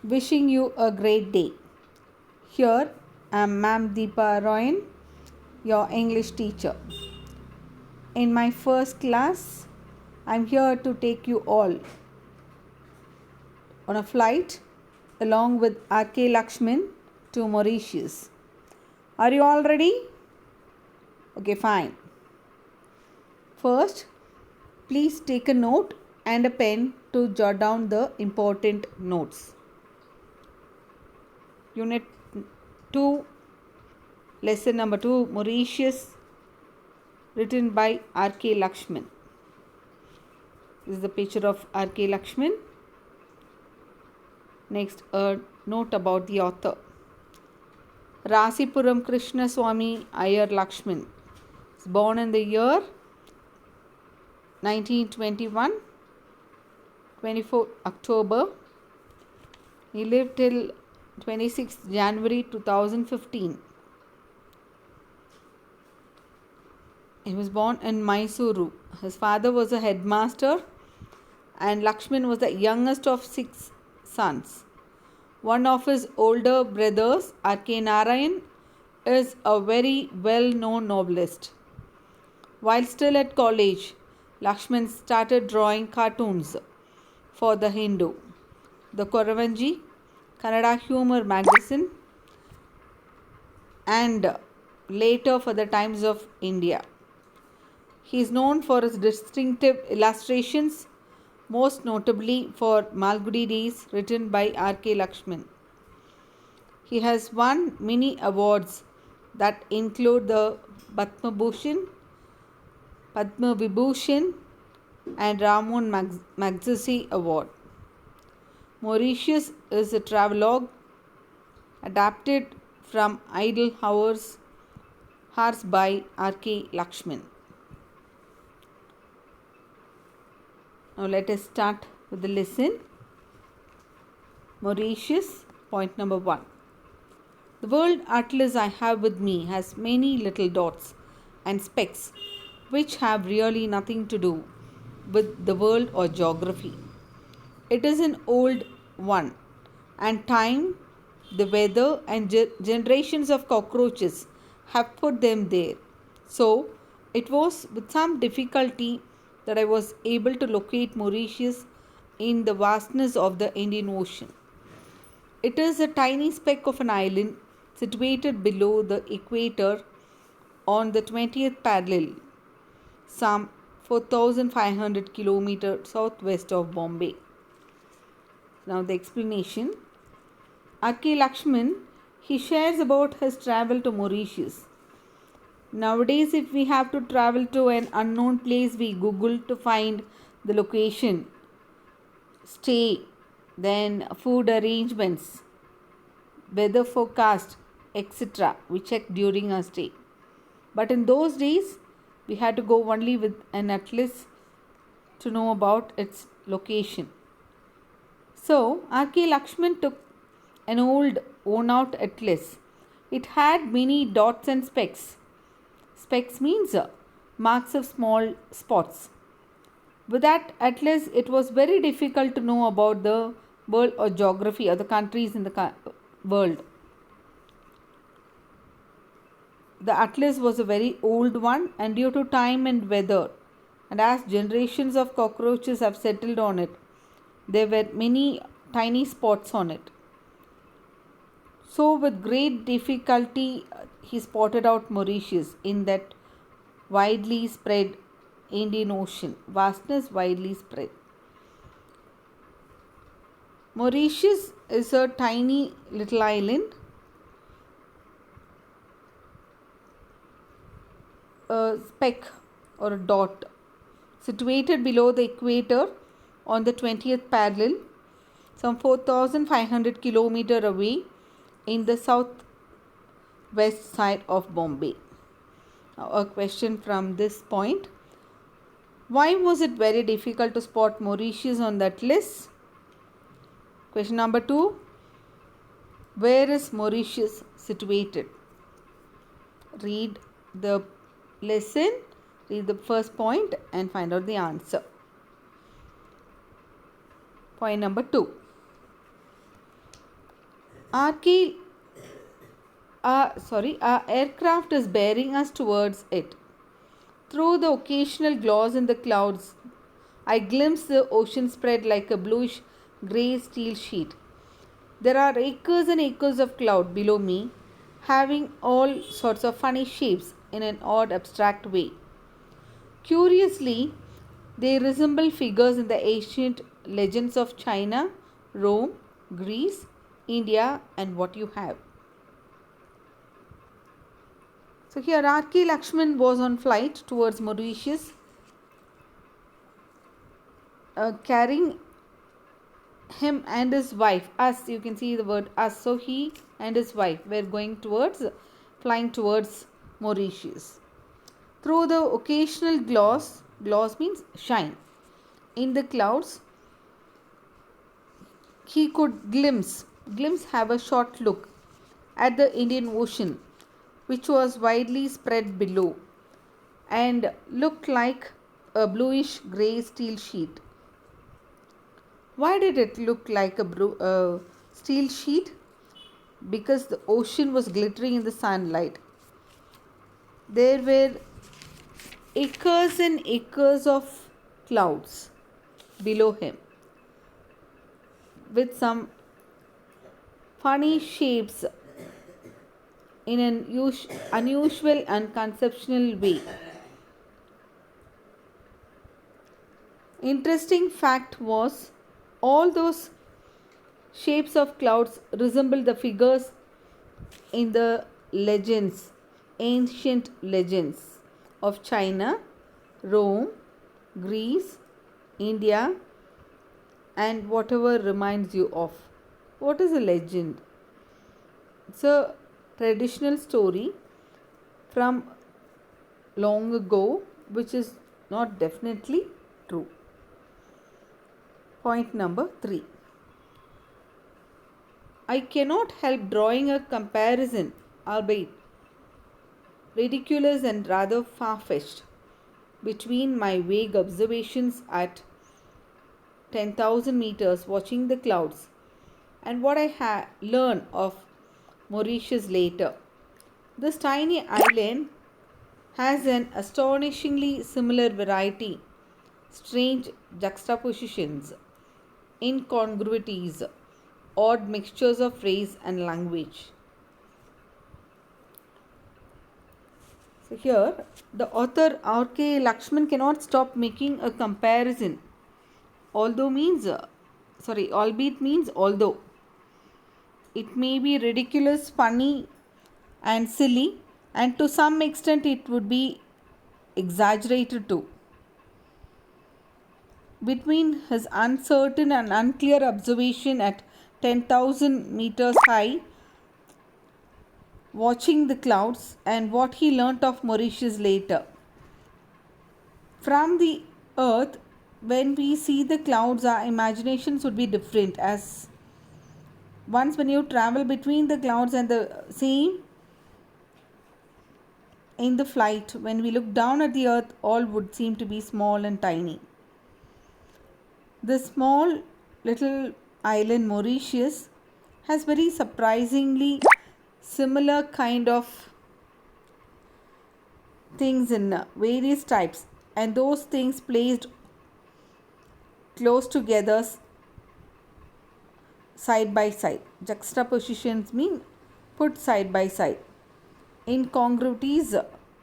Wishing you a great day. Here I am Ma'am Deepa Royan, your English teacher. In my first class, I am here to take you all on a flight along with R.K. Lakshman to Mauritius. Are you all ready? Okay, fine. First, please take a note and a pen to jot down the important notes. Unit 2, Lesson number 2, Mauritius, written by R.K. Lakshman. This is the picture of R.K. Lakshman. Next, a note about the author. Rasipuram Krishna Swami Iyer Lakshman was born in the year 1921, 24 October. He lived till 26 January 2015. He was born in Mysuru. His father was a headmaster and Lakshman was the youngest of 6 sons. One of his older brothers, R.K. Narayan, is a very well-known novelist. While still at college, Lakshman started drawing cartoons for The Hindu, The Koravanji, Kannada Humor Magazine, and later for the Times of India. He is known for his distinctive illustrations, most notably for Malgudi Days, written by R.K. Lakshman. He has won many awards that include the Padma Bhushan, Padma Vibhushan, and Ramon Magsaysay Award. Mauritius is a travelogue adapted from Idle Hours by R.K. Lakshman. Now let us start with the lesson. Mauritius, point number 1. The world atlas I have with me has many little dots and specks which have really nothing to do with the world or geography. It is an old one, and time, the weather, and generations of cockroaches have put them there. So, it was with some difficulty that I was able to locate Mauritius in the vastness of the Indian Ocean. It is a tiny speck of an island situated below the equator on the 20th parallel, some 4,500 kilometers southwest of Bombay. Now the explanation. R.K. Lakshman, he shares about his travel to Mauritius. Nowadays, if we have to travel to an unknown place, we Google to find the location, stay, then food arrangements, weather forecast, etc. We check during our stay. But in those days, we had to go only with an atlas to know about its location. So, R.K. Lakshman took an old worn out atlas. It had many dots and specks. Specks means marks of small spots. With that atlas, it was very difficult to know about the world or geography or the countries in the world. The atlas was a very old one, and due to time and weather, and as generations of cockroaches have settled on it, there were many tiny spots on it. So, with great difficulty, he spotted out Mauritius in that widely spread Indian Ocean. Vastness widely spread. Mauritius is a tiny little island. A speck or a dot situated below the equator on the 20th parallel, some 4,500 kilometers away in the southwest side of Bombay. Now, a question from this point. Why was it very difficult to spot Mauritius on that list? Question number 2. Where is Mauritius situated? Read the lesson, read the first point and find out the answer. Point number 2. Our our aircraft is bearing us towards it. Through the occasional gloss in the clouds, I glimpse the ocean spread like a bluish grey steel sheet. There are acres and acres of cloud below me, having all sorts of funny shapes in an odd abstract way. Curiously, they resemble figures in the ancient legends of China, Rome, Greece, India, and what you have. So here R.K. Lakshman was on flight towards Mauritius, carrying him and his wife. Us, you can see the word us. So he and his wife were flying towards Mauritius. Through the occasional gloss means shine, in the clouds, he could glimpse have a short look at the Indian Ocean, which was widely spread below and looked like a bluish grey steel sheet. Why did it look like a steel sheet? Because the ocean was glittering in the sunlight. There were acres and acres of clouds below him with some funny shapes in an unusual and conceptual way. Interesting fact was all those shapes of clouds resemble the figures in the legends, ancient legends of China, Rome, Greece, India, and whatever reminds you of. What is a legend? It's a traditional story from long ago, which is not definitely true. Point number 3. I cannot help drawing a comparison, albeit ridiculous and rather far-fetched, between my vague observations at 10,000 meters watching the clouds and what I learned of Mauritius later. This tiny island has an astonishingly similar variety, strange juxtapositions, incongruities, odd mixtures of phrase and language. So here the author R.K. Lakshman cannot stop making a comparison, albeit means although. It may be ridiculous, funny, and silly, and to some extent it would be exaggerated too. Between his uncertain and unclear observation at 10,000 meters high, watching the clouds, and what he learnt of Mauritius later. From the earth, when we see the clouds, our imaginations would be different, as once when you travel between the clouds and the same in the flight, when we look down at the earth, all would seem to be small and tiny. The small little island Mauritius has very surprisingly similar kind of things in various types, and those things placed close together side by side. Juxtapositions mean put side by side. Incongruities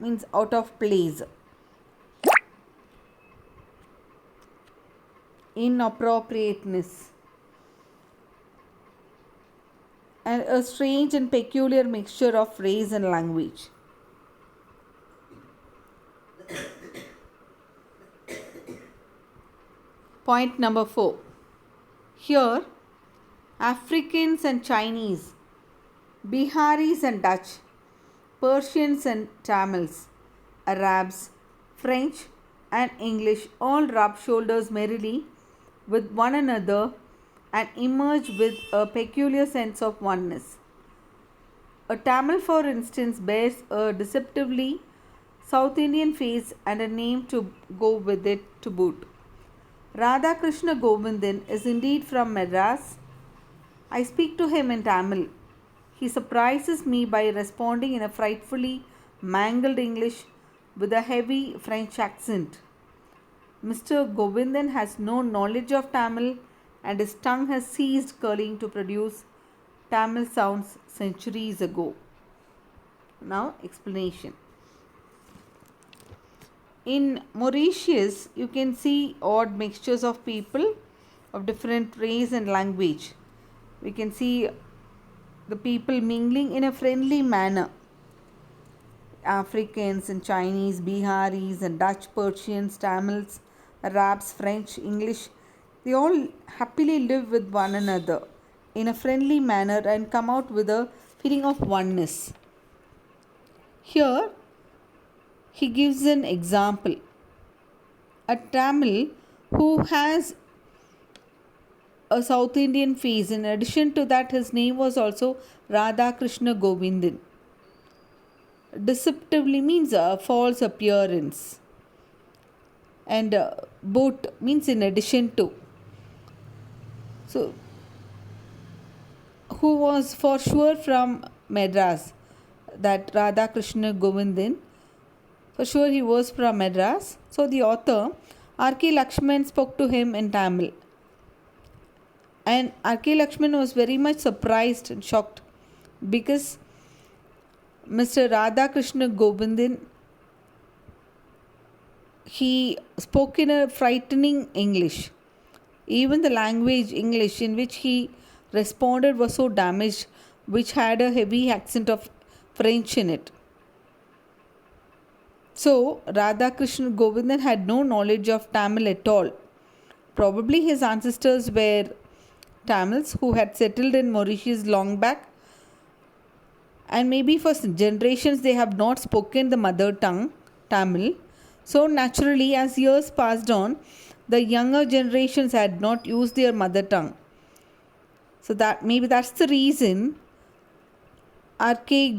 means out of place. Inappropriateness. And a strange and peculiar mixture of phrase and language. Point number 4. Here, Africans and Chinese, Biharis and Dutch, Persians and Tamils, Arabs, French and English all rub shoulders merrily with one another and emerge with a peculiar sense of oneness. A Tamil, for instance, bears a deceptively South Indian face and a name to go with it to boot. Radhakrishna Govindan is indeed from Madras. I speak to him in Tamil He surprises me by responding in a frightfully mangled English with a heavy French accent. Mr. Govindan has no knowledge of Tamil and his tongue has ceased curling to produce Tamil sounds centuries ago. Now, explanation. In Mauritius, you can see odd mixtures of people of different race and language. We can see the people mingling in a friendly manner. Africans and Chinese, Biharis and Dutch, Persians, Tamils, Arabs, French, English, they all happily live with one another in a friendly manner and come out with a feeling of oneness. Here, he gives an example. A Tamil who has a South Indian face. In addition to that, his name was also Radha Krishna Govindan. Deceptively means a false appearance, and both means in addition to. So, who was for sure from Madras? That Radha Krishna Govindan. For sure, he was from Madras. So, the author R.K. Lakshman spoke to him in Tamil. And R.K. Lakshman was very much surprised and shocked because Mr. Radha Krishna Govindan, he spoke in a frightening English. Even the language English in which he responded was so damaged, which had a heavy accent of French in it. So, Radha Krishna Govindan had no knowledge of Tamil at all. Probably his ancestors were Tamils who had settled in Mauritius long back, and maybe for generations they have not spoken the mother tongue, Tamil. So, naturally, as years passed on, the younger generations had not used their mother tongue. So, that maybe that's the reason R.K.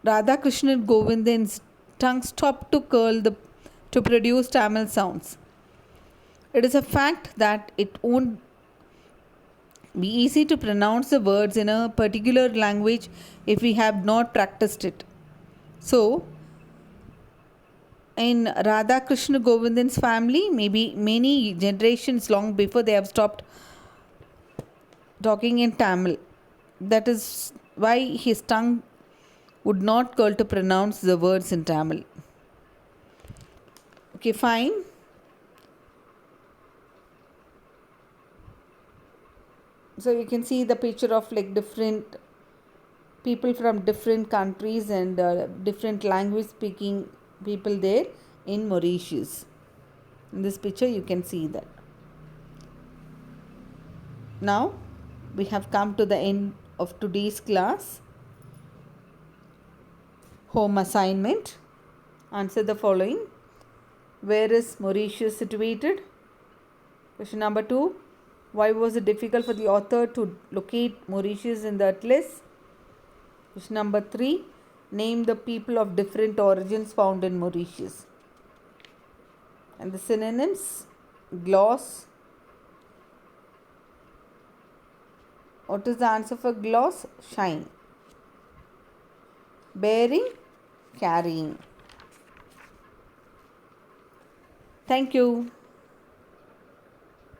Radha Krishnan Govindan's tongue stopped to curl to produce Tamil sounds. It is a fact that it won't be easy to pronounce the words in a particular language if we have not practiced it. So, in Radha Krishna Govindan's family, maybe many generations long before they have stopped talking in Tamil. That is why his tongue would not curl to pronounce the words in Tamil. Okay, fine. So you can see the picture of like different people from different countries and different language speaking people there in Mauritius. In this picture you can see that. Now we have come to the end of today's class. Home assignment. Answer the following. Where is Mauritius situated? Question number 2. Why was it difficult for the author to locate Mauritius in the atlas? Question number 3. Name the people of different origins found in Mauritius. And the synonyms. Gloss. What is the answer for gloss? Shine. Bearing. Carrying. Thank you.